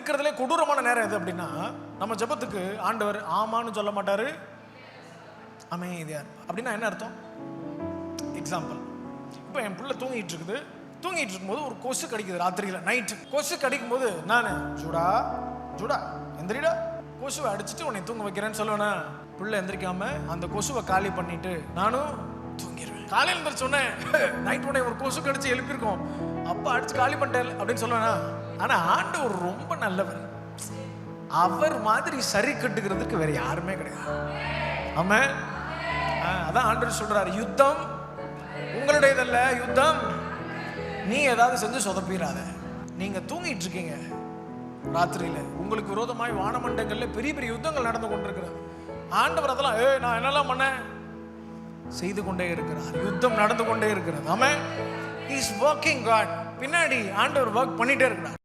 இருக்கிறதுலே கொடூரமான நேரம் எது அப்படின்னா, நம்ம ஜெபத்துக்கு ஆண்டவர் ஆமான்னு சொல்ல மாட்டாரு, அமைதியா இருப்பார். அப்படின்னா என்ன அர்த்தம்? எக்ஸாம்பிள், இப்போ என் பிள்ளை தூங்கிட்டு இருக்கும்போது ஒரு கொசு கடிக்குது. ராத்திரியில நைட்டு கொசு கடிக்கும் போது நான் ஜூடா ஜூடா எந்திரிடா, கொசுவை அடிச்சுட்டு உன்னை தூங்க வைக்கிறேன்னு சொல்லுவேனா? பிள்ளை எந்திரிக்காம அந்த கொசுவை காலி பண்ணிட்டு நானும் தூங்கிடுவேன். காலையில் எந்திரிச்சோன்னே நைட் உடனே ஒரு கொசு கடிச்சு எழுப்பியிருக்கோம், அப்பா அடிச்சு காலி பண்ணிட்டேன் அப்படின்னு சொல்லுவேனா? ஆனா ஆண்டவர் ரொம்ப நல்லவர். அவர் மாதிரி சரி கட்டுகிறதுக்கு வேற யாருமே கிடையாது. ஆமா, அதான் ஆண்டவர் சொல்றாரு, யுத்தம் உங்களுடையதல்ல, யுத்தம் நீ ஏதாவது செஞ்சு சொதப்பிடாத. நீங்க தூங்கிட்டு இருக்கீங்க ராத்திரியில, உங்களுக்கு விரோதமாய் வானமண்டங்கள்ல பெரிய பெரிய யுத்தங்கள் நடந்து கொண்டிருக்கிறது. ஆண்டவர் அதெல்லாம் நான் என்னெல்லாம் பண்ண செய்து கொண்டே இருக்கிறார். யுத்தம் நடந்து கொண்டே இருக்கிறது. ஆமென். He is working God. பின்னாடி ஆண்டவர் ஒர்க் பண்ணிட்டே இருக்கிறார்.